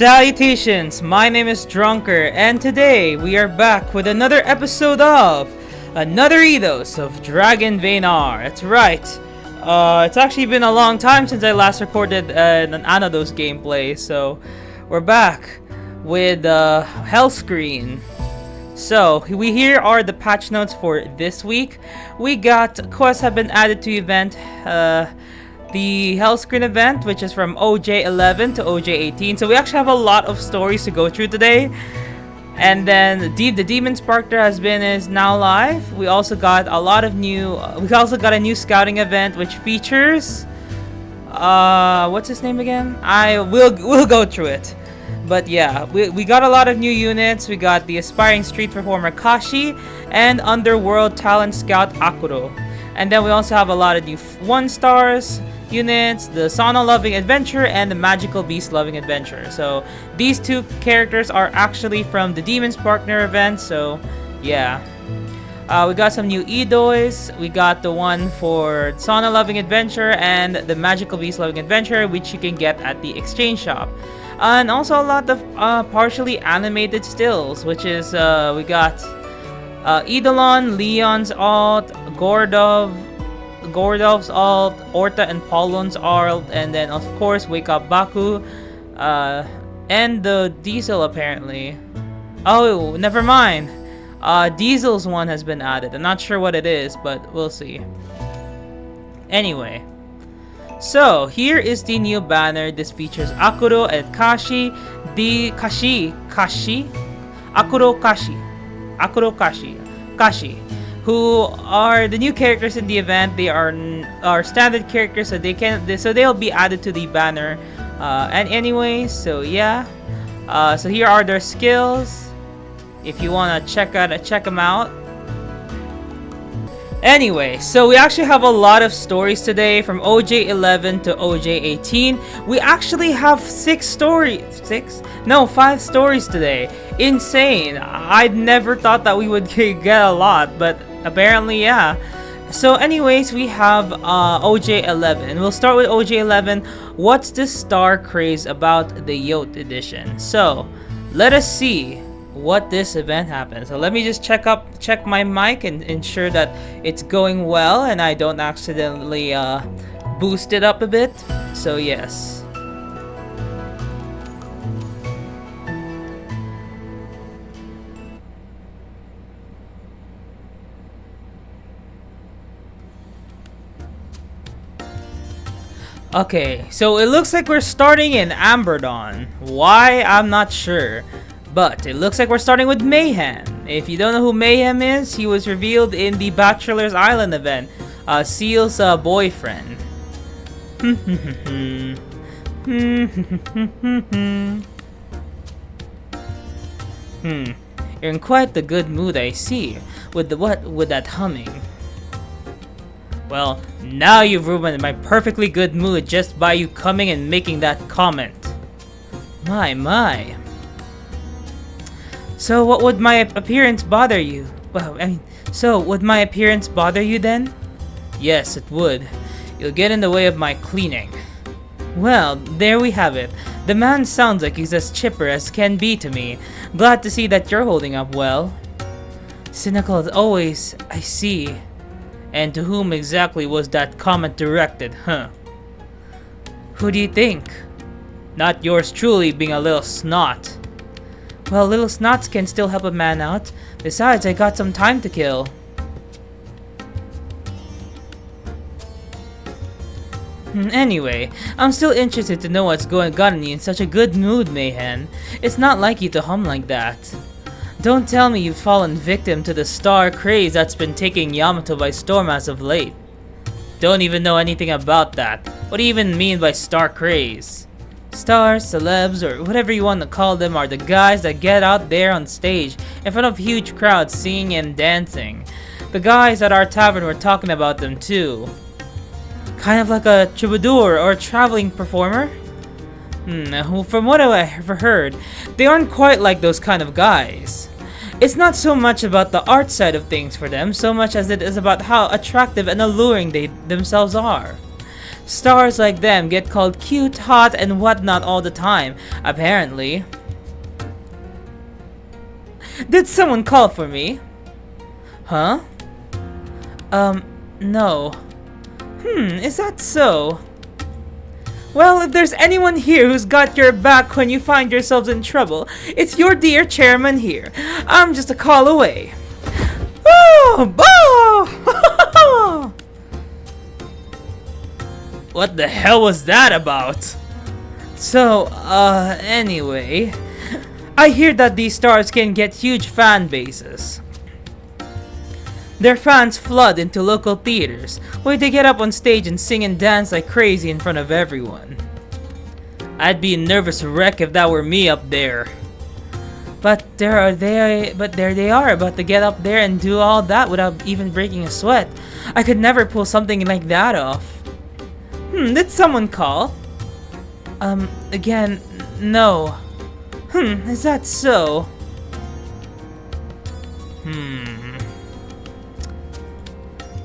Salutations, my name is Drunker, and today we are back with another episode of another Eidos of Dragon Vein R. That's right. It's actually been a long time since I last recorded an Eidos gameplay, so we're back with Hell Screen. So here are the patch notes for this week. We got quests have been added to event. The Hell Screen event, which is from OJ11 to OJ18. So we actually have a lot of stories to go through today. And then the Demon Sparkler is now live. We also got a lot of new. We also got a new scouting event which features. What's his name again? We'll go through it. But yeah, we got a lot of new units. We got the aspiring street performer Kashi and underworld talent scout Akuro. And then we also have a lot of new 1-stars units, the Sauna Loving Adventure and the Magical Beast Loving Adventure. So these two characters are actually from the Demon's Partner event, so yeah. We got some new Eidos. We got the one for Sauna Loving Adventure and the Magical Beast Loving Adventure, which you can get at the exchange shop. And also a lot of partially animated stills, which is we got Eidolon, Leon's alt, Gordov's alt, Orta and Polon's alt, and then of course Wake Up Baku, and the Diesel apparently. Oh, never mind. Diesel's one has been added. I'm not sure what it is, but we'll see. Anyway, so here is the new banner. This features Akuro and Kashi, Kashi, who are the new characters in the event. They are standard characters, so they'll be added to the banner. And anyway, so yeah, so here are their skills. If you wanna check them out. Anyway, so we actually have a lot of stories today from OJ11 to OJ18. We actually have 5 stories today. Insane. I'd never thought that we would get a lot, but apparently yeah. So anyways, we have OJ11. We'll start with OJ11. What's the star craze about the Yacht edition? So let us see what this event happens. So let me just check my mic and ensure that it's going well and I don't accidentally boost it up a bit. So yes. Okay, so it looks like we're starting in Amberdon. Why? I'm not sure. But it looks like we're starting with Mayhem. If you don't know who Mayhem is, he was revealed in the Bachelor's Island event. Seal's boyfriend. You're in quite the good mood, I see. With that humming. Well, now you've ruined my perfectly good mood just by you coming and making that comment. My. So what would my appearance bother you? So would my appearance bother you then? Yes, it would. You'll get in the way of my cleaning. Well, there we have it. The man sounds like he's as chipper as can be to me. Glad to see that you're holding up well. Cynical as always, I see. And to whom exactly was that comment directed, huh? Who do you think? Not yours truly being a little snot. Well, little snots can still help a man out. Besides, I got some time to kill. Anyway, I'm still interested to know what's gotten you in such a good mood, Mayhem. It's not like you to hum like that. Don't tell me you've fallen victim to the star craze that's been taking Yamato by storm as of late. Don't even know anything about that. What do you even mean by star craze? Stars, celebs, or whatever you want to call them are the guys that get out there on stage in front of huge crowds singing and dancing. The guys at our tavern were talking about them too. Kind of like a troubadour or a traveling performer? From what I've heard, they aren't quite like those kind of guys. It's not so much about the art side of things for them, so much as it is about how attractive and alluring they themselves are. Stars like them get called cute, hot, and whatnot all the time, apparently. Did someone call for me? Huh? No. Is that so? Well, if there's anyone here who's got your back when you find yourselves in trouble, it's your dear chairman here. I'm just a call away. Oh, what the hell was that about? So, anyway, I hear that these stars can get huge fan bases. Their fans flood into local theaters, where they get up on stage and sing and dance like crazy in front of everyone. I'd be a nervous wreck if that were me up there. But there they are, about to get up there and do all that without even breaking a sweat. I could never pull something like that off. Did someone call? Again, no. Is that so?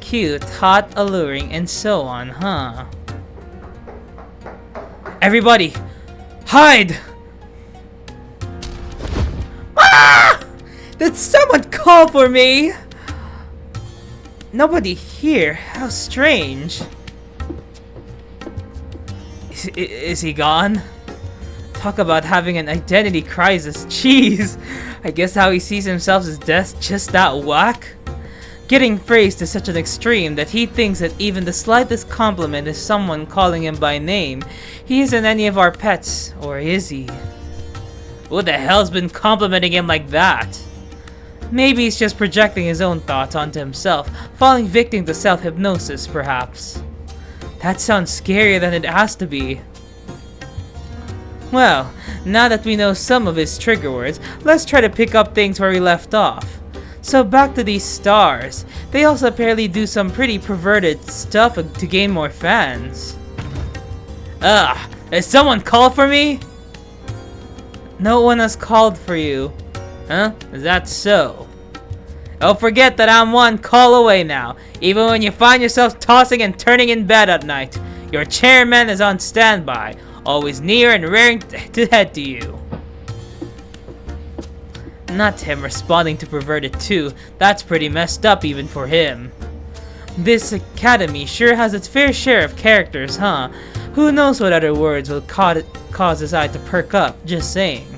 Cute, hot, alluring, and so on, huh? Everybody, hide! Ah! Did someone call for me? Nobody here. How strange. Is he gone? Talk about having an identity crisis. Jeez. I guess how he sees himself is just that whack. Getting praised to such an extreme that he thinks that even the slightest compliment is someone calling him by name. He isn't any of our pets, or is he? Who the hell's been complimenting him like that? Maybe he's just projecting his own thoughts onto himself, falling victim to self-hypnosis, perhaps. That sounds scarier than it has to be. Well, now that we know some of his trigger words, let's try to pick up things where we left off. So back to these stars. They also apparently do some pretty perverted stuff to gain more fans. Did someone call for me? No one has called for you. Huh? Is that so? Don't forget that I'm one call away now. Even when you find yourself tossing and turning in bed at night, your chairman is on standby, always near and raring to head to you. Not him responding to perverted too. That's pretty messed up even for him. This academy sure has its fair share of characters, huh? Who knows what other words will cause his eye to perk up, just saying.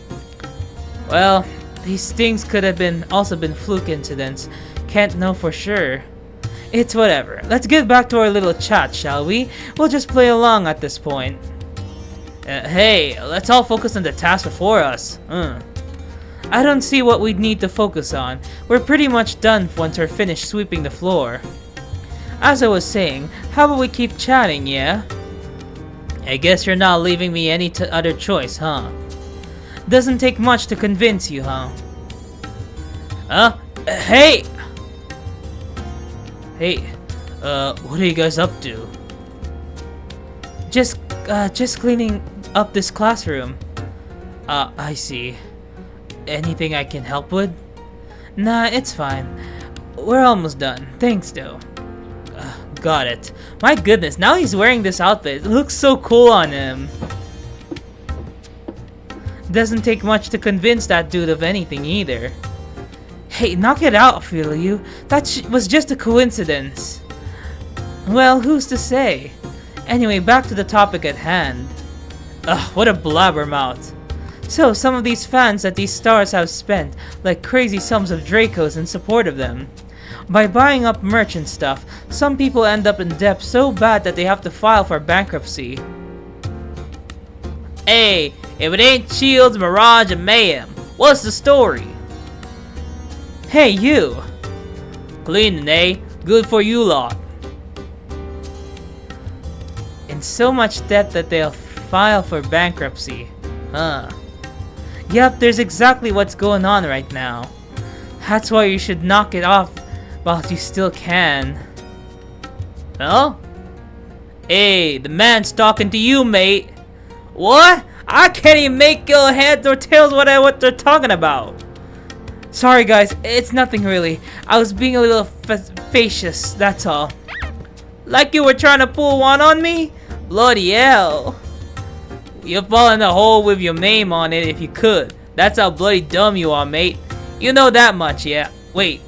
Well, these things could have also been fluke incidents. Can't know for sure. It's whatever. Let's get back to our little chat, shall we? We'll just play along at this point. Hey, let's all focus on the task before us. I don't see what we'd need to focus on. We're pretty much done once we're finished sweeping the floor. As I was saying, how about we keep chatting, yeah? I guess you're not leaving me any other choice, huh? Doesn't take much to convince you, huh? Hey! Hey, what are you guys up to? Just cleaning up this classroom. I see. Anything I can help with? Nah, it's fine. We're almost done. Thanks, though. Got it. My goodness, now he's wearing this outfit. It looks so cool on him. Doesn't take much to convince that dude of anything either. Hey, knock it out, feel you. That was just a coincidence. Well, who's to say? Anyway, back to the topic at hand. What a blabbermouth. So, some of these fans that these stars have spent like crazy sums of Dracos in support of them. By buying up merch and stuff, some people end up in debt so bad that they have to file for bankruptcy. Hey, if it ain't Shields, Mirage, and Mayhem, what's the story? Hey, you! Cleaning, eh? Good for you lot. In so much debt that they'll file for bankruptcy. Huh. Yep, there's exactly what's going on right now. That's why you should knock it off while you still can. Huh? Hey, the man's talking to you, mate. What? I can't even make your heads or tails what they're talking about. Sorry guys, it's nothing really. I was being a little facetious, that's all. Like you were trying to pull one on me? Bloody hell! You'd fall in the hole with your name on it if you could. That's how bloody dumb you are, mate. You know that much, yeah? Wait,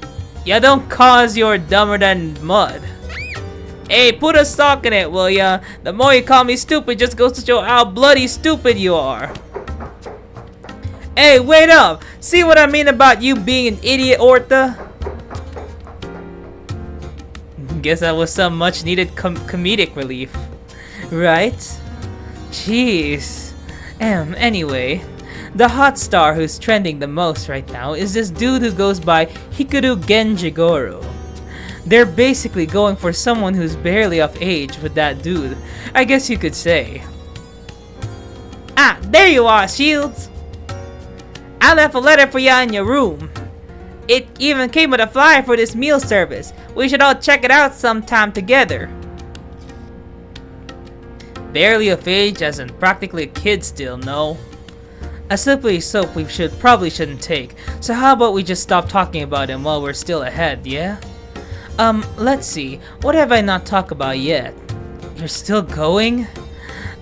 ya don't cause you're dumber than mud. Hey, put a sock in it, will ya? The more you call me stupid just goes to show how bloody stupid you are. Hey, wait up! See what I mean about you being an idiot, Orta? Guess that was some much needed comedic relief. Right? Jeez. Anyway, the hot star who's trending the most right now is this dude who goes by Hikaru Genjigoro. They're basically going for someone who's barely of age with that dude, I guess you could say. Ah, there you are, Shields! I left a letter for ya in your room. It even came with a flyer for this meal service. We should all check it out sometime together. Barely of age as in practically a kid still, no? A slippery soap we probably shouldn't take, so how about we just stop talking about him while we're still ahead, yeah? Let's see, what have I not talked about yet? You're still going?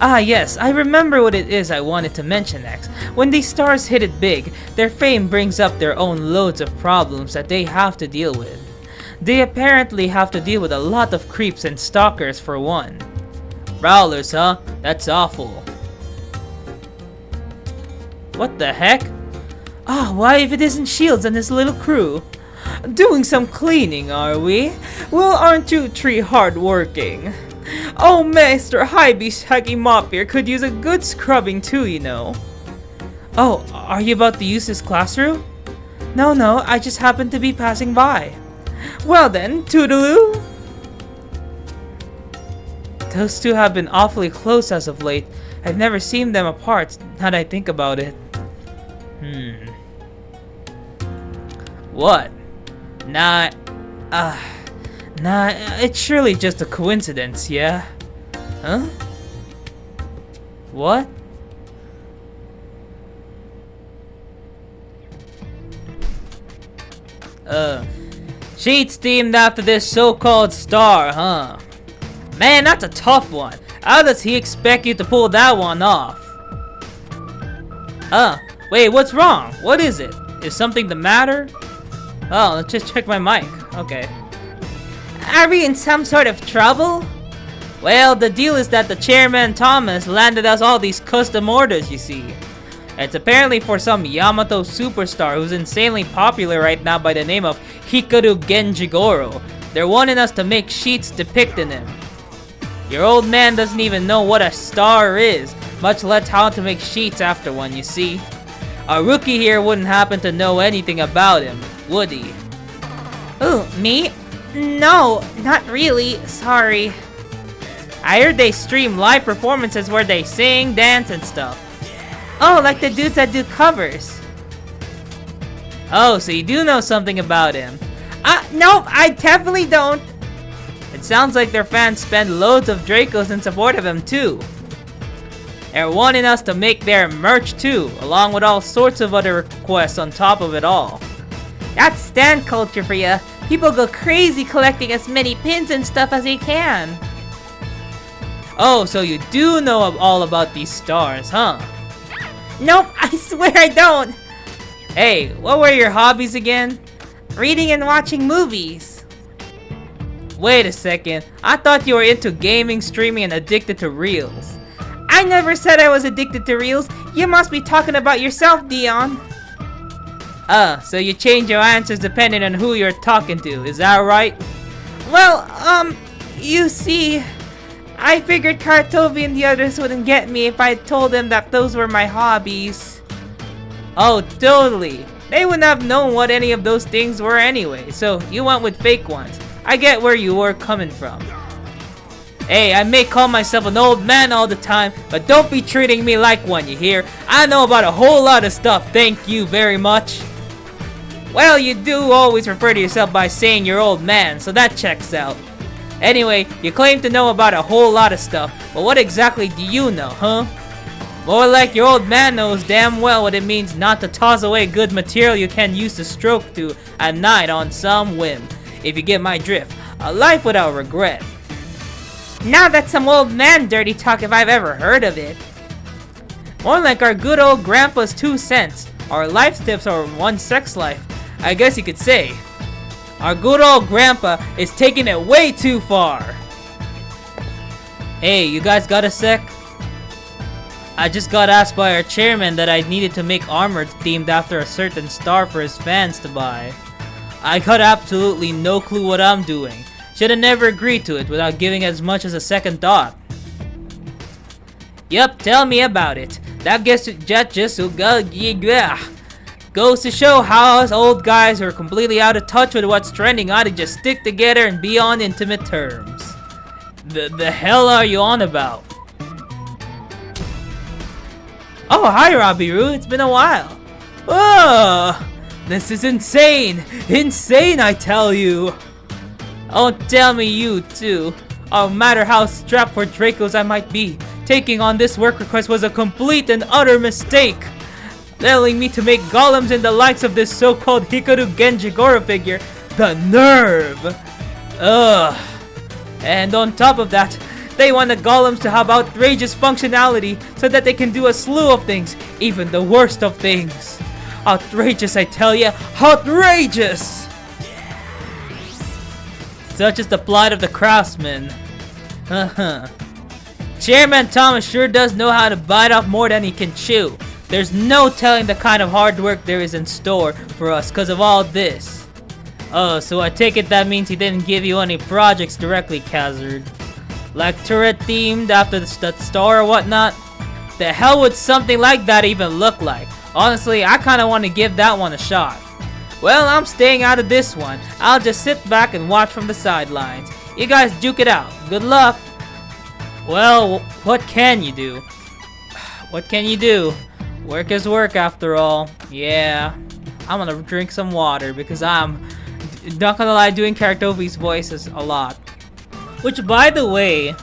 Ah yes, I remember what it is I wanted to mention next. When these stars hit it big, their fame brings up their own loads of problems that they have to deal with. They apparently have to deal with a lot of creeps and stalkers for one. Prowlers, huh? That's awful. What the heck? Ah, why if it isn't Shields and his little crew? Doing some cleaning, are we? Well, aren't you three hardworking? Oh, Master Haggy Mop here could use a good scrubbing too, you know. Oh, are you about to use this classroom? No, I just happened to be passing by. Well then, toodaloo! Those two have been awfully close as of late. I've never seen them apart, now that I think about it. What? Nah, it's surely just a coincidence, yeah? Huh? What? Sheets themed after this so-called star, huh? Man, that's a tough one. How does he expect you to pull that one off? Wait, what's wrong? What is it? Is something the matter? Oh, let's just check my mic. Okay. Are we in some sort of trouble? Well, the deal is that the chairman Thomas landed us all these custom orders, you see. It's apparently for some Yamato superstar who's insanely popular right now by the name of Hikaru Genjigoro. They're wanting us to make sheets depicting him. Your old man doesn't even know what a star is, much less how to make sheets after one, you see. A rookie here wouldn't happen to know anything about him, would he? Ooh, me? No, not really, sorry. I heard they stream live performances where they sing, dance, and stuff. Oh, like the dudes that do covers. Oh, so you do know something about him. Nope, I definitely don't. It sounds like their fans spend loads of Dracos in support of him too. They're wanting us to make their merch too, along with all sorts of other requests on top of it all. That's stan culture for ya. People go crazy collecting as many pins and stuff as they can. Oh, so you do know all about these stars, huh? Nope, I swear I don't. Hey, what were your hobbies again? Reading and watching movies. Wait a second, I thought you were into gaming, streaming, and addicted to reels. I never said I was addicted to reels. You must be talking about yourself, Dion. So you change your answers depending on who you're talking to, is that right? Well, you see, I figured Kartovi and the others wouldn't get me if I told them that those were my hobbies. Oh, totally. They wouldn't have known what any of those things were anyway, so you went with fake ones. I get where you were coming from. Hey, I may call myself an old man all the time, but don't be treating me like one, you hear? I know about a whole lot of stuff, thank you very much. Well, you do always refer to yourself by saying you're old man, so that checks out. Anyway, you claim to know about a whole lot of stuff, but what exactly do you know, huh? More like your old man knows damn well what it means not to toss away good material you can use to stroke to at night on some whim. If you get my drift, a life without regret. Now that's some old man dirty talk if I've ever heard of it. More like our good old grandpa's 2 cents. Our life tips are one sex life, I guess you could say. Our good old grandpa is taking it way too far. Hey, you guys got a sec? I just got asked by our chairman that I needed to make armor themed after a certain star for his fans to buy. I got absolutely no clue what I'm doing. Should've never agreed to it without giving as much as a second thought. Yup, tell me about it. That gets just goes to show how us old guys who are completely out of touch with what's trending ought to just stick together and be on intimate terms. The hell are you on about? Oh, hi Robbie-Roo, it's been a while. Oh, this is insane! Insane, I tell you! Oh, tell me you too. No matter how strapped for Dracos I might be, taking on this work request was a complete and utter mistake. Telling me to make golems in the likes of this so-called Hikaru Genjigoro figure. The nerve! Ugh. And on top of that, they want the golems to have outrageous functionality so that they can do a slew of things, even the worst of things. Outrageous, I tell ya, outrageous! Such is the plight of the craftsman. Chairman Thomas sure does know how to bite off more than he can chew. There's no telling the kind of hard work there is in store for us because of all this. Oh, so I take it that means he didn't give you any projects directly, Kazard. Like turret themed after the star or whatnot? The hell would something like that even look like? Honestly, I kinda want to give that one a shot. Well, I'm staying out of this one. I'll just sit back and watch from the sidelines. You guys duke it out. Good luck. Well, what can you do? What can you do? Work is work after all. Yeah. I'm gonna drink some water because I'm not gonna lie, doing Karatovi's voices a lot. Which, by the way,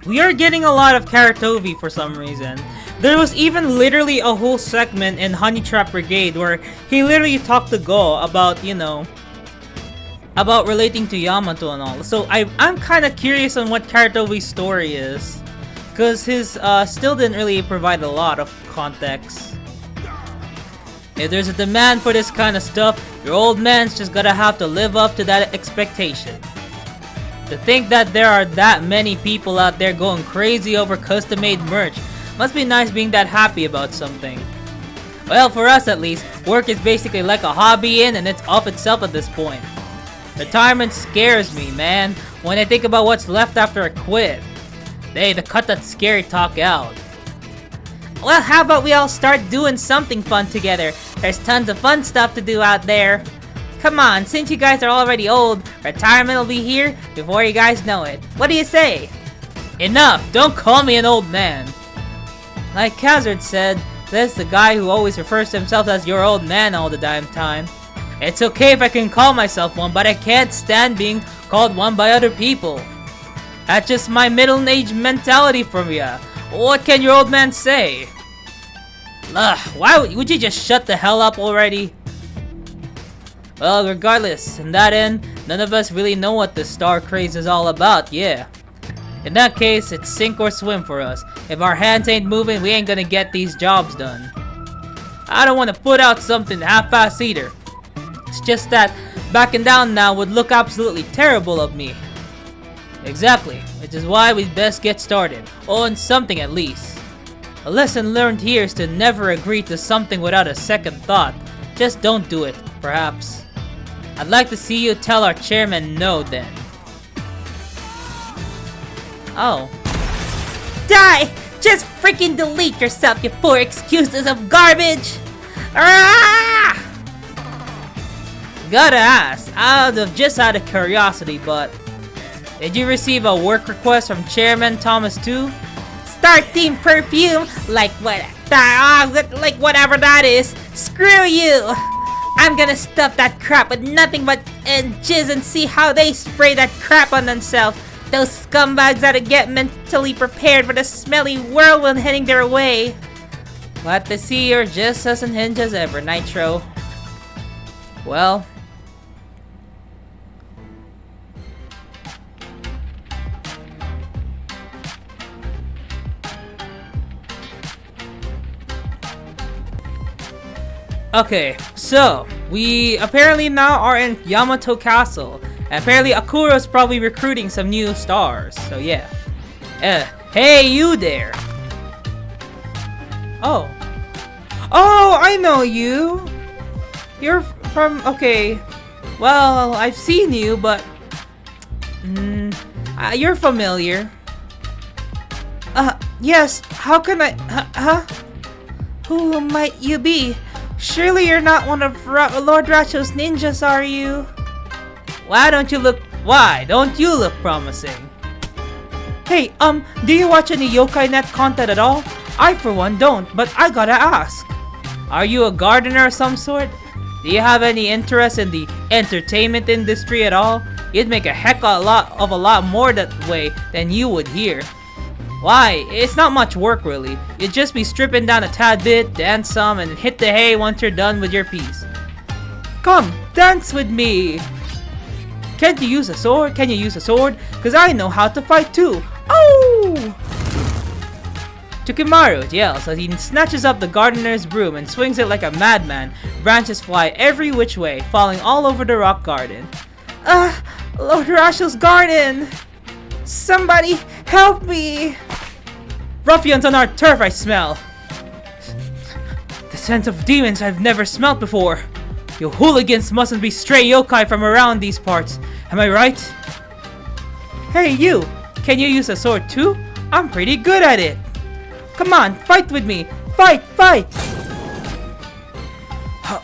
we are getting a lot of Karatovi for some reason. There was even literally a whole segment in Honey Trap Brigade where he literally talked to Go about, you know, about relating to Yamato and all. So I'm kind of curious on what Karatovi's story is, because his still didn't really provide a lot of context. If there's a demand for this kind of stuff, your old man's just gotta have to live up to that expectation. To think that there are that many people out there going crazy over custom-made merch must be nice being that happy about something. Well, for us at least, work is basically like a hobby and it's off itself at this point. Retirement scares me, man, when I think about what's left after I quit. Hey, to cut that scary talk out. Well, how about we all start doing something fun together? There's tons of fun stuff to do out there. Come on, since you guys are already old, retirement will be here before you guys know it. What do you say? Enough! Don't call me an old man! Like Kazard said, that's the guy who always refers to himself as your old man all the damn time. It's okay if I can call myself one, but I can't stand being called one by other people. That's just my middle-aged mentality from ya. What can your old man say? Ugh, why would you just shut the hell up already? Well, regardless, in that end, none of us really know what the star craze is all about, yeah. In that case, it's sink or swim for us. If our hands ain't moving, we ain't gonna get these jobs done. I don't want to put out something half-assed either. It's just that backing down now would look absolutely terrible of me. Exactly, which is why we best get started, or on something at least. A lesson learned here is to never agree to something without a second thought. Just don't do it, perhaps. I'd like to see you tell our chairman no then. Oh. Die! Just freaking delete yourself, you poor excuses of garbage! Ah! Gotta ask, just out of curiosity, but did you receive a work request from Chairman Thomas too? Start Team Perfume, like whatever that is. Screw you! I'm gonna stuff that crap with nothing but jizz and see how they spray that crap on themselves. Those scumbags gotta get mentally prepared for the smelly whirlwind heading their way. Glad to see you're just as unhinged as ever, Nitro. Well, Okay, so we apparently now are in Yamato Castle. And apparently Akuro's probably recruiting some new stars. So yeah. Hey you there. Oh. Oh, I know you. You're from, okay. Well, I've seen you, but you're familiar. Yes, how can I, Who might you be? Surely you're not one of Lord Racho's ninjas, are you? Why don't you look promising? Hey, do you watch any Yokai Net content at all? I for one don't, but I gotta ask. Are you a gardener of some sort? Do you have any interest in the entertainment industry at all? You'd make a heck of a lot more that way than you would here. Why? It's not much work really. You'd just be stripping down a tad bit, dance some, and hit the hay once you're done with your piece. Come, dance with me! Can't you use a sword? Can you use a sword? Cause I know how to fight too! Oh! Tukimaru yells as he snatches up the gardener's broom and swings it like a madman. Branches fly every which way, falling all over the rock garden. Lord Rasho's garden! Somebody help me! Ruffians on our turf, I smell! The scent of demons I've never smelt before. You hooligans mustn't be stray yokai from around these parts. Am I right? Hey you! Can you use a sword too? I'm pretty good at it! Come on, fight with me! Fight! Fight!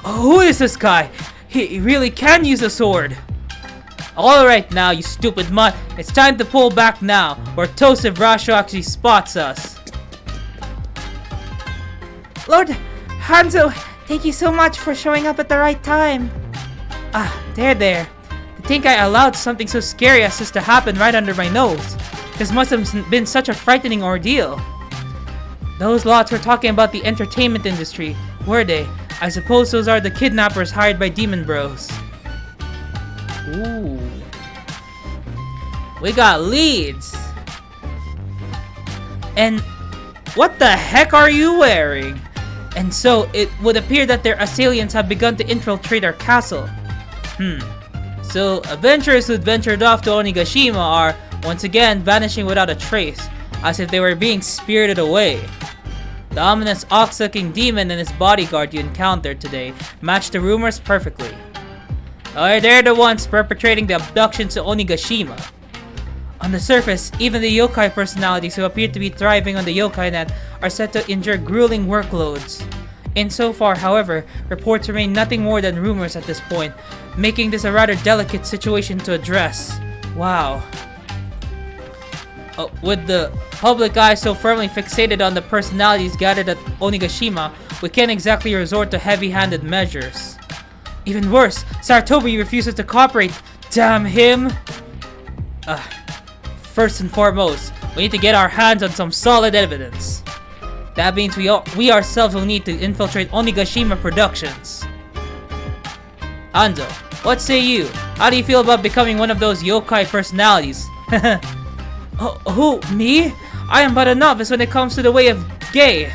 Who is this guy? He really can use a sword! Alright now, you stupid mutt. It's time to pull back now, or Tosef Rasho actually spots us. Lord Hanzo, thank you so much for showing up at the right time. There. To think I allowed something so scary as this to happen right under my nose. This must have been such a frightening ordeal. Those lots were talking about the entertainment industry, were they? I suppose those are the kidnappers hired by Demon Bros. Ooh. We got leads. And what the heck are you wearing? And so it would appear that their assailants have begun to infiltrate our castle. So adventurers who ventured off to Onigashima are once again vanishing without a trace, as if they were being spirited away. The ominous ox-sucking demon and his bodyguard you encountered today match the rumors perfectly. They're the ones perpetrating the abductions to Onigashima. On the surface, even the yokai personalities who appear to be thriving on the yokai net are said to endure grueling workloads. Insofar, however, reports remain nothing more than rumors at this point, making this a rather delicate situation to address. Wow. With the public eye so firmly fixated on the personalities gathered at Onigashima, we can't exactly resort to heavy-handed measures. Even worse, Saratobi refuses to cooperate. Damn him! First and foremost, we need to get our hands on some solid evidence. That means we ourselves will need to infiltrate Onigashima Productions. Ando, what say you? How do you feel about becoming one of those yokai personalities? Who, me? I am but a novice when it comes to the way of gay.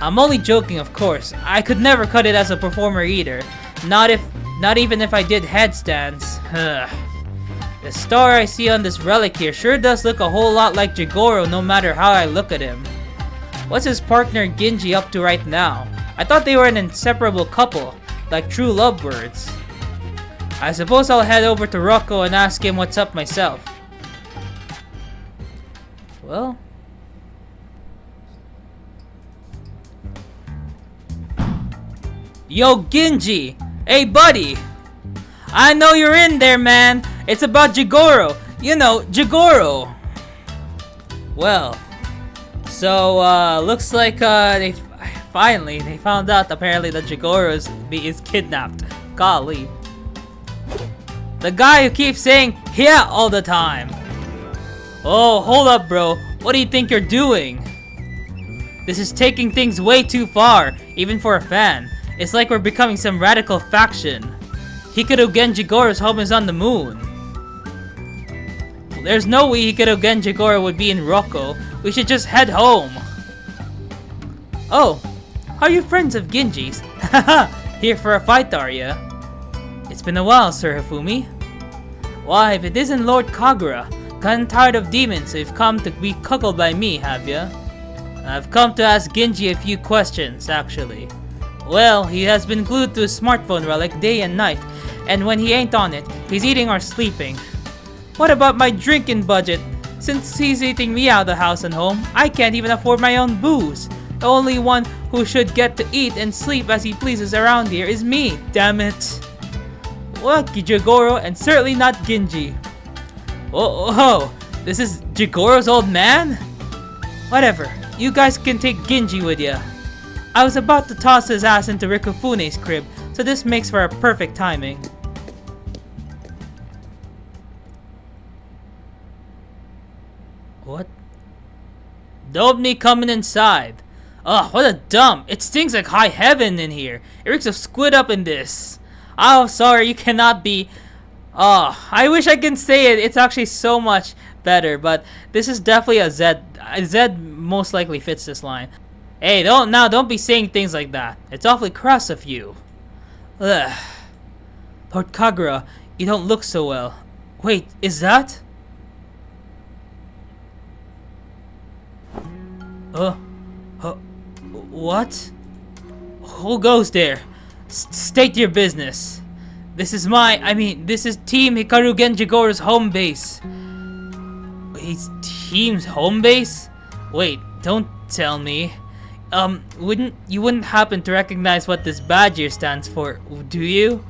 I'm only joking, of course. I could never cut it as a performer either. Not even if I did headstands. The star I see on this relic here sure does look a whole lot like Jigoro no matter how I look at him. What's his partner Ginji up to right now? I thought they were an inseparable couple, like true lovebirds. I suppose I'll head over to Rocco and ask him what's up myself. Well... Yo, Ginji! Hey, buddy! I know you're in there, man! It's about Jigoro! You know, Jigoro! Well... So, looks like, they found out apparently that Jigoro is kidnapped. Golly. The guy who keeps saying, yeah, all the time! Oh, hold up, bro. What do you think you're doing? This is taking things way too far, even for a fan. It's like we're becoming some radical faction. Hikaru Genjigoro's home is on the moon. There's no way Hikaru Genjigoro would be in Rocco. We should just head home. Oh, are you friends of Genji's? Haha! Here for a fight, are ya? It's been a while, Sir Hifumi. Why, if it isn't Lord Kagura, gotten tired of demons, so you've come to be cuckolded by me, have ya? I've come to ask Genji a few questions, actually. Well, he has been glued to his smartphone relic day and night, and when he ain't on it, he's eating or sleeping. What about my drinking budget? Since he's eating me out of the house and home, I can't even afford my own booze. The only one who should get to eat and sleep as he pleases around here is me, damn it. Well, Jigoro, and certainly not Genji. Oh, this is Jigoro's old man? Whatever, you guys can take Genji with ya. I was about to toss his ass into Rikufune's crib, so this makes for a perfect timing. What? Don't be coming inside. Ugh, what a dump. It stinks like high heaven in here. It reeks of squid up in this. Oh, sorry, you cannot be... Oh, I wish I can say it. It's actually so much better, but this is definitely a Z. A Z most likely fits this line. Hey, don't be saying things like that. It's awfully crass of you. Ugh. Lord Kagura, you don't look so well. Wait, is that? What? Who goes there? State your business. This is Team Hikaru Genjigoro's home base. He's Team's home base? Wait, don't tell me. Wouldn't happen to recognize what this badge here stands for, do you?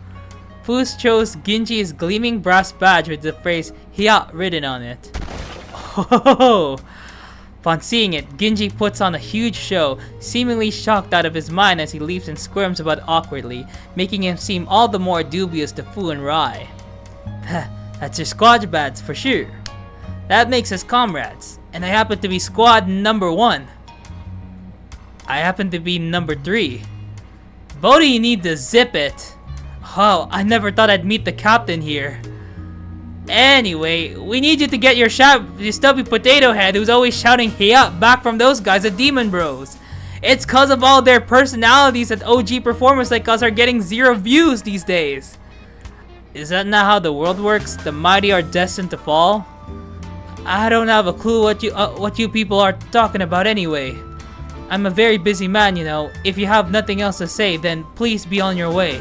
Fus chose Genji's gleaming brass badge with the phrase "Hiya" written on it. Oh! Upon seeing it, Genji puts on a huge show, seemingly shocked out of his mind as he leaps and squirms about awkwardly, making him seem all the more dubious to Fu and Rai. That's your squad badge for sure. That makes us comrades, and I happen to be squad number 1. I happen to be number 3. Both of you need to zip it. Oh, I never thought I'd meet the captain here. Anyway, we need you to get your stubby potato head who's always shouting "Hey up" back from those guys at Demon Bros. It's cause of all their personalities that OG performers like us are getting 0 views these days. Is that not how the world works? The mighty are destined to fall? I don't have a clue what you people are talking about anyway. I'm a very busy man, you know. If you have nothing else to say, then please be on your way.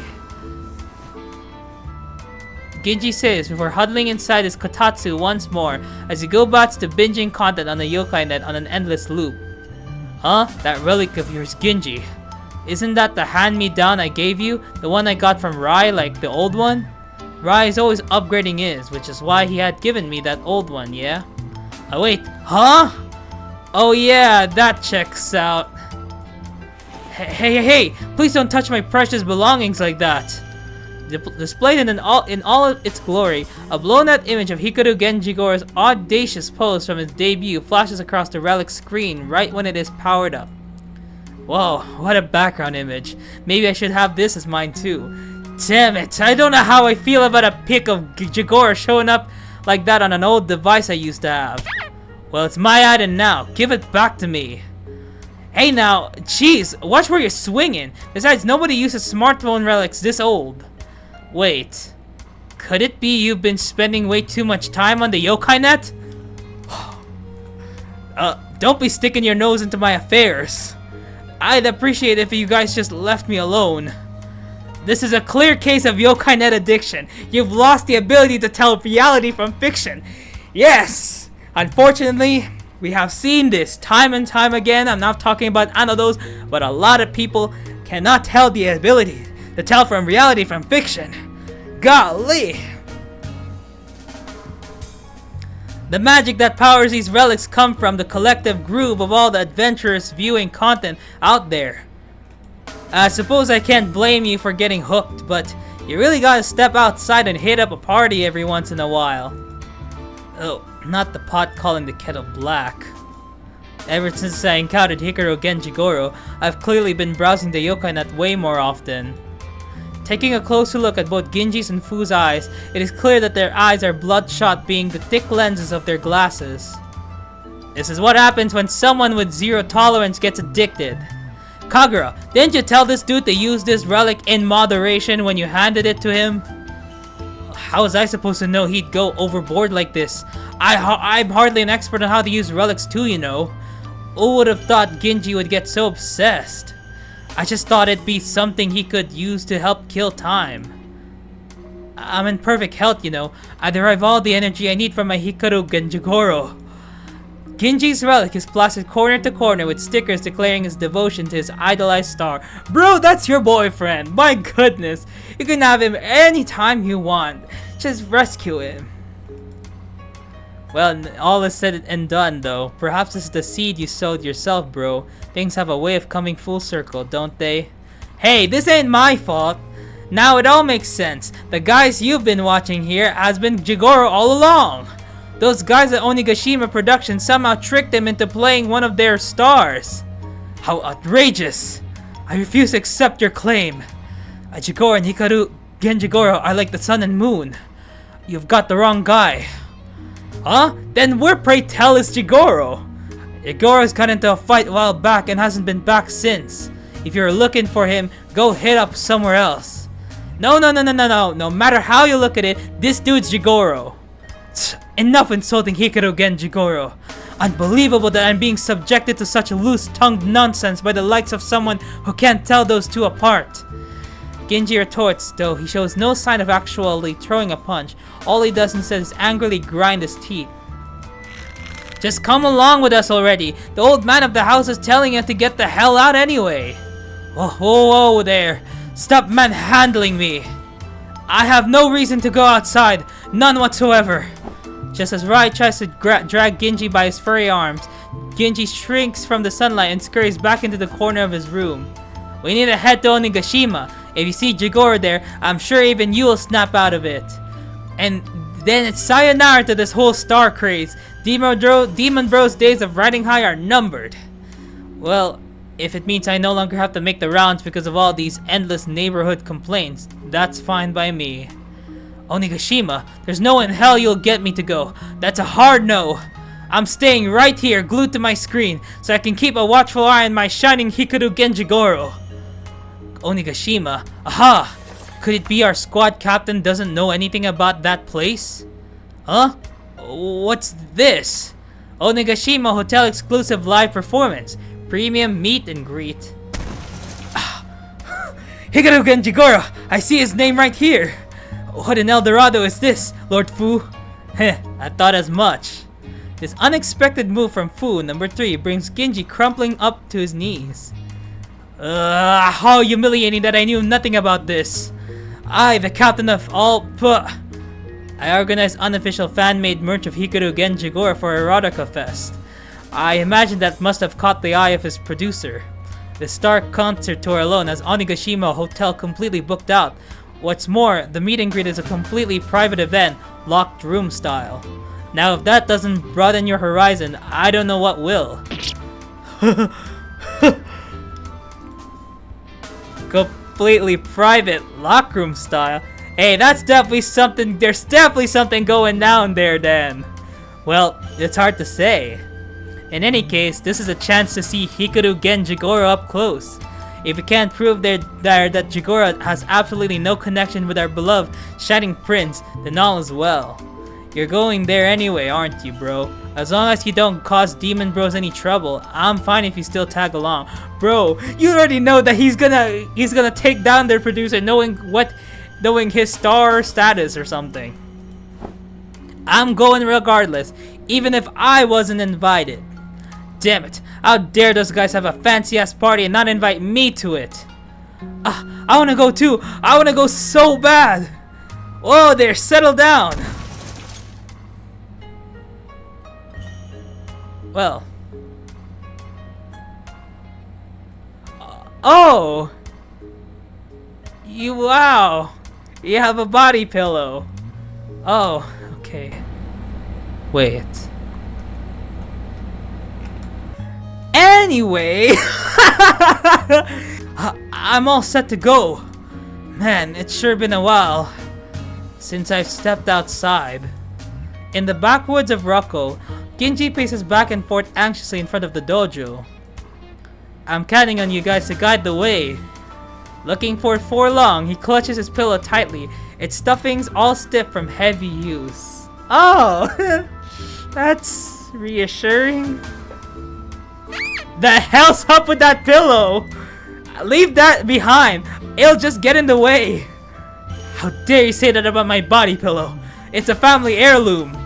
Genji says before huddling inside his kotatsu once more as he goes back to binging content on the yokai net on an endless loop. Huh? That relic of yours, Genji. Isn't that the hand-me-down I gave you? The one I got from Rai, like the old one? Rai is always upgrading his, which is why he had given me that old one, yeah? Oh wait, huh? Oh yeah, that checks out. Hey, please don't touch my precious belongings like that. Displayed in all of its glory, a blown-out image of Hikaru Genjigoro's audacious pose from his debut flashes across the relic screen right when it is powered up. Whoa, what a background image. Maybe I should have this as mine too. Damn it, I don't know how I feel about a pic of Jigoro showing up like that on an old device I used to have. Well, it's my item now. Give it back to me. Hey now, jeez, watch where you're swinging. Besides, nobody uses smartphone relics this old. Wait, could it be you've been spending way too much time on the yokai net? Don't be sticking your nose into my affairs. I'd appreciate if you guys just left me alone. This is a clear case of yokai net addiction. You've lost the ability to tell reality from fiction. Yes! Unfortunately, we have seen this time and time again. I'm not talking about Eidos, but a lot of people cannot tell the ability to tell from reality from fiction. Golly! The magic that powers these relics come from the collective groove of all the adventurous viewing content out there. I suppose I can't blame you for getting hooked, but you really gotta step outside and hit up a party every once in a while. Oh, not the pot calling the kettle black. Ever since I encountered Hikaru Genjigoro, I've clearly been browsing the yokai net way more often. Taking a closer look at both Genji's and Fu's eyes, it is clear that their eyes are bloodshot, being the thick lenses of their glasses. This is what happens when someone with 0 tolerance gets addicted. Kagura, didn't you tell this dude to use this relic in moderation when you handed it to him? How was I supposed to know he'd go overboard like this? I'm hardly an expert on how to use relics too, you know. Who would have thought Genji would get so obsessed? I just thought it'd be something he could use to help kill time. I'm in perfect health, you know. I derive all the energy I need from my Hikaru Genjigoro. Genji's relic is plastered corner to corner with stickers declaring his devotion to his idolized star. Bro, that's your boyfriend! My goodness! You can have him anytime you want. Just rescue him. Well, all is said and done though. Perhaps this is the seed you sowed yourself, bro. Things have a way of coming full circle, don't they? Hey, this ain't my fault! Now it all makes sense. The guys you've been watching here has been Jigoro all along! Those guys at Onigashima Productions somehow tricked him into playing one of their stars. How outrageous! I refuse to accept your claim. Jigoro and Hikaru Genjigoro are like the sun and moon. You've got the wrong guy. Huh? Then where, pray tell, is Jigoro? Jigoro's got into a fight a while back and hasn't been back since. If you're looking for him, go hit up somewhere else. No. No matter how you look at it, this dude's Jigoro. Enough insulting Hikaru Genjigoro. Unbelievable that I'm being subjected to such loose-tongued nonsense by the likes of someone who can't tell those two apart. Genji retorts, though he shows no sign of actually throwing a punch. All he does instead is angrily grind his teeth. Just come along with us already. The old man of the house is telling you to get the hell out anyway. Whoa there. Stop manhandling me. I have no reason to go outside. None whatsoever. Just as Rai tries to drag Genji by his furry arms, Genji shrinks from the sunlight and scurries back into the corner of his room. We need to head to Onigashima. If you see Jigoro there, I'm sure even you will snap out of it. And then it's sayonara to this whole star craze. Demon Bro's days of riding high are numbered. Well, if it means I no longer have to make the rounds because of all these endless neighborhood complaints, that's fine by me. Onigashima, there's no in hell you'll get me to go. That's a hard no. I'm staying right here, glued to my screen, so I can keep a watchful eye on my shining Hikaru Genjigoro. Onigashima, aha! Could it be our squad captain doesn't know anything about that place? Huh? What's this? Onigashima Hotel exclusive live performance. Premium meet and greet. Hikaru Genjigoro! I see his name right here! What in El Dorado is this, Lord Fu? Heh, I thought as much. This unexpected move from Fu, number 3, brings Genji crumpling up to his knees. How humiliating that I knew nothing about this. I, the captain of all I organized unofficial fan-made merch of Hikaru Genjigoro for Erotica Fest. I imagine that must have caught the eye of his producer. The Star concert tour alone has Onigashima Hotel completely booked out. What's more, the meet and greet is a completely private event, locked room style. Now if that doesn't broaden your horizon, I don't know what will. Completely private, lock room style? Hey, that's definitely something, there's definitely something going down there then. Well, it's hard to say. In any case, this is a chance to see Hikaru Genjigoro up close. If we can't prove that Jigoro has absolutely no connection with our beloved Shining Prince, then all is well. You're going there anyway, aren't you, bro? As long as you don't cause Demon Bros any trouble, I'm fine if you still tag along. Bro, you already know that he's gonna take down their producer knowing his star status or something. I'm going regardless, even if I wasn't invited. Damn it, how dare those guys have a fancy ass party and not invite me to it? I wanna go too. I wanna go so bad. Whoa there, settle down. Well. Oh! Wow! You have a body pillow. Oh, okay. Wait. Anyway! I'm all set to go. Man, it's sure been a while since I've stepped outside. In the backwoods of Rocco, Genji paces back and forth anxiously in front of the dojo. I'm counting on you guys to guide the way. Looking for long, he clutches his pillow tightly. Its stuffing's all stiff from heavy use. Oh, that's reassuring. The hell's up with that pillow? Leave that behind. It'll just get in the way. How dare you say that about my body pillow? It's a family heirloom.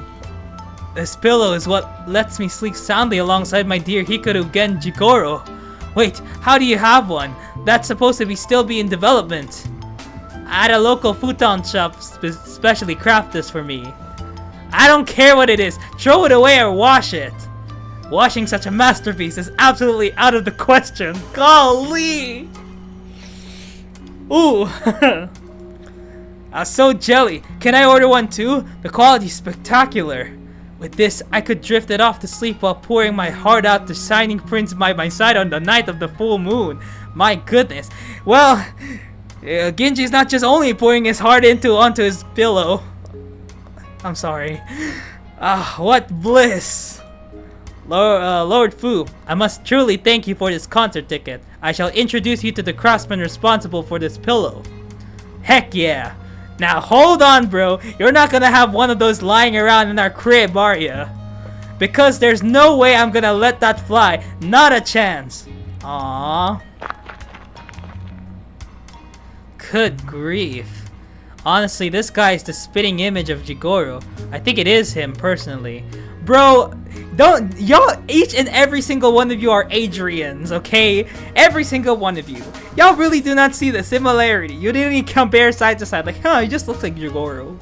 This pillow is what lets me sleep soundly alongside my dear Hikaru Gen Jigoro. Wait, how do you have one? That's supposed to still be in development. At a local futon shop specially craft this for me. I don't care what it is. Throw it away or wash it. Washing such a masterpiece is absolutely out of the question. Golly! Ooh. So jelly. Can I order one too? The quality's spectacular. With this, I could drift it off to sleep while pouring my heart out to shining prince by my side on the night of the full moon. My goodness. Well, Genji's not just only pouring his heart onto his pillow. I'm sorry. What bliss. Lord Fu, I must truly thank you for this concert ticket. I shall introduce you to the craftsman responsible for this pillow. Heck yeah. Now hold on, bro. You're not gonna have one of those lying around in our crib, are ya? Because there's no way I'm gonna let that fly. Not a chance. Aww. Good grief. Honestly, this guy is the spitting image of Jigoro. I think it is him, personally. Bro, y'all, each and every single one of you are Adrians, okay? Every single one of you. Y'all really do not see the similarity. You didn't even compare side to side, like, huh, he just looks like Jigoro.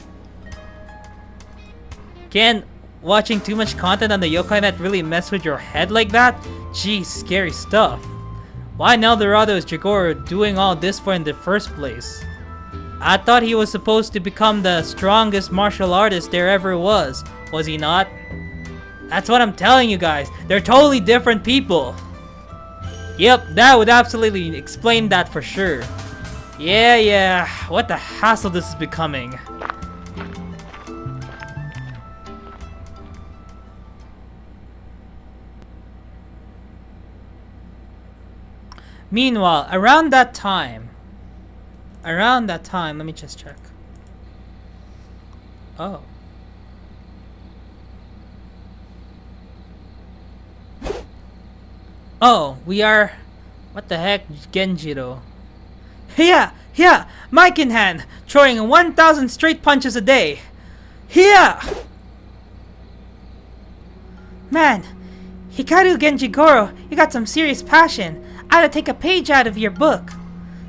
Can watching too much content on the Yokai Net really mess with your head like that? Geez, scary stuff. Why now Dorado is Jigoro doing all this for in the first place? I thought he was supposed to become the strongest martial artist there ever was he not? That's what I'm telling you guys. They're totally different people. Yep, that would absolutely explain that for sure. Yeah, what the hassle this is becoming. Meanwhile, around that time, let me just check. Oh, we are... What the heck, Genjiro? Yeah, mic in hand, throwing 1,000 straight punches a day. Yeah! Man, Hikaru Genjigoro, you got some serious passion. I'd take a page out of your book.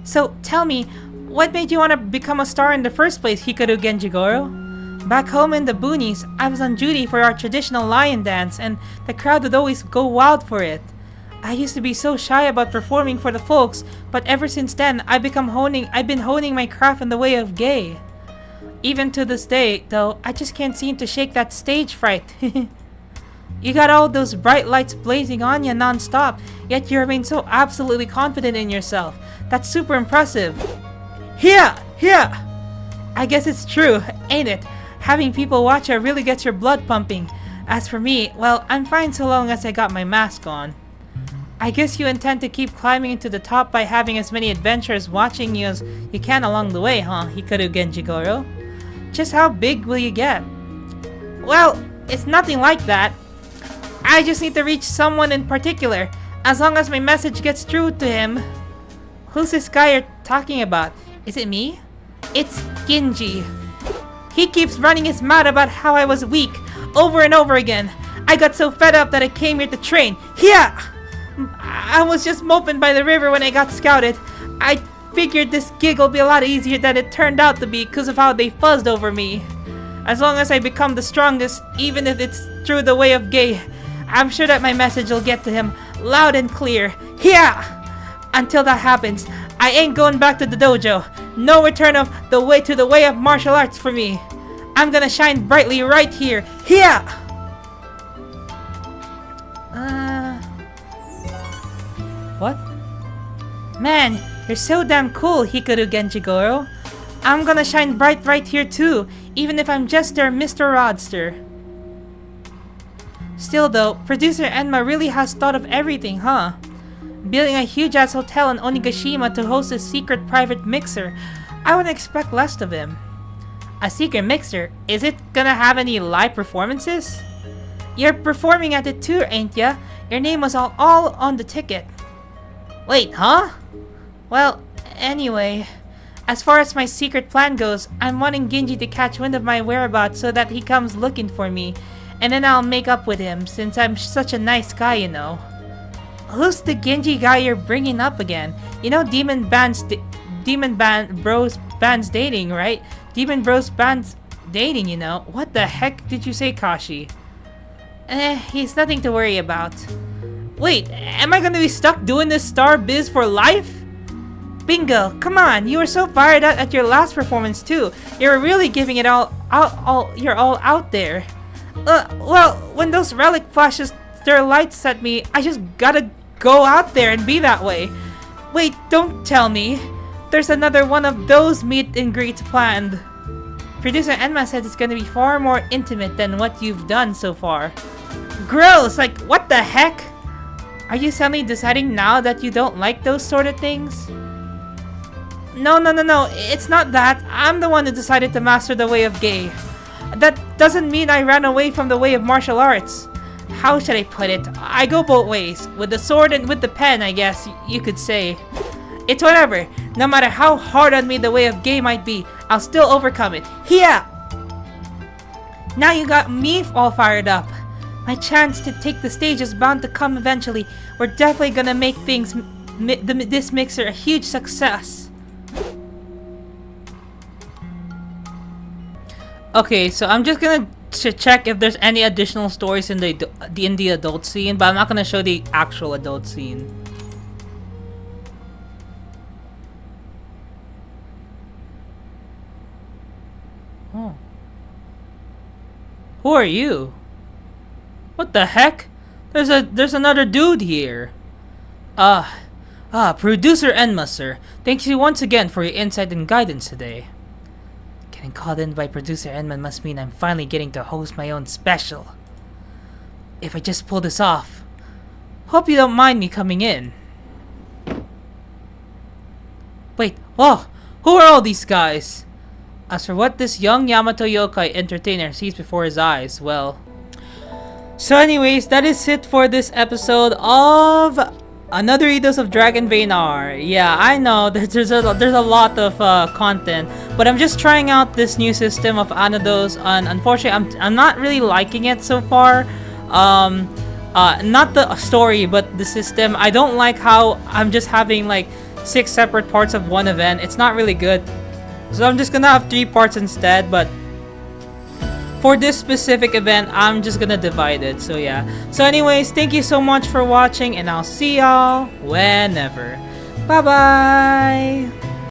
So, tell me, what made you want to become a star in the first place, Hikaru Genjigoro? Back home in the boonies, I was on duty for our traditional lion dance, and the crowd would always go wild for it. I used to be so shy about performing for the folks, but ever since then, I've been honing my craft in the way of gay. Even to this day, though, I just can't seem to shake that stage fright. You got all those bright lights blazing on you non-stop, yet you remain so absolutely confident in yourself. That's super impressive. Yeah! I guess it's true, ain't it? Having people watch you really gets your blood pumping. As for me, well, I'm fine so long as I got my mask on. I guess you intend to keep climbing to the top by having as many adventurers watching you as you can along the way, huh, Hikaru Genjigoro? Just how big will you get? Well, it's nothing like that. I just need to reach someone in particular, as long as my message gets through to him. Who's this guy you're talking about? Is it me? It's Genji. He keeps running his mouth about how I was weak, over and over again. I got so fed up that I came here to train. Yeah! I was just moping by the river when I got scouted. I figured this gig will be a lot easier than it turned out to be because of how they fuzzed over me. As long as I become the strongest, even if it's through the way of gay, I'm sure that my message will get to him loud and clear. Yeah! Until that happens, I ain't going back to the dojo. No return of the way of martial arts for me. I'm gonna shine brightly right here. Yeah! What? Man, you're so damn cool, Hikaru Genjigoro. I'm gonna shine bright right here too, even if I'm just their Mr. Rodster. Still though, producer Enma really has thought of everything, huh? building a huge-ass hotel in Onigashima to host a secret private mixer. I wouldn't expect less of him. A secret mixer? Is it gonna have any live performances? You're performing at it too, ain't ya? Your name was all on the ticket. Wait, huh? Well, anyway, as far as my secret plan goes, I'm wanting Ginji to catch wind of my whereabouts so that he comes looking for me, and then I'll make up with him since I'm such a nice guy, you know. Who's the Ginji guy you're bringing up again? You know Demon Bros Band's dating, right? Demon Bros Band's dating, you know. What the heck did you say, Kashi? He's nothing to worry about. Wait, am I gonna be stuck doing this star biz for life? Bingo, come on, you were so fired up at your last performance too. You were really giving it you're all out there. Well, when those relic flashes their lights at me, I just gotta go out there and be that way. Wait, don't tell me. There's another one of those meet and greets planned. Producer Enma said it's gonna be far more intimate than what you've done so far. Gross, like what the heck? Are you suddenly deciding now that you don't like those sort of things? No, it's not that. I'm the one who decided to master the way of gay. That doesn't mean I ran away from the way of martial arts. How should I put it? I go both ways. With the sword and with the pen, I guess you could say. It's whatever. No matter how hard on me the way of gay might be, I'll still overcome it. Here! Now you got me all fired up. My chance to take the stage is bound to come eventually. We're definitely gonna make this mixer a huge success. Okay, so I'm just gonna check if there's any additional stories in the adult scene, but I'm not gonna show the actual adult scene. Oh. Who are you? What the heck? There's another dude here. Producer Enma, sir. Thank you once again for your insight and guidance today. Getting called in by Producer Enma must mean I'm finally getting to host my own special. If I just pull this off, hope you don't mind me coming in. Wait, whoa! Who are all these guys? As for what this young Yamato yokai entertainer sees before his eyes, well... So anyways, that is it for this episode of another Eidos of Dragon Vein R. Yeah, I know there's a lot of content, but I'm just trying out this new system of Eidos, and unfortunately I'm not really liking it so far. Not the story, but the system. I don't like how I'm just having like 6 separate parts of one event. It's not really good. So I'm just gonna have 3 parts instead, but for this specific event, I'm just gonna divide it. So yeah. So anyways, thank you so much for watching, and I'll see y'all whenever. Bye bye!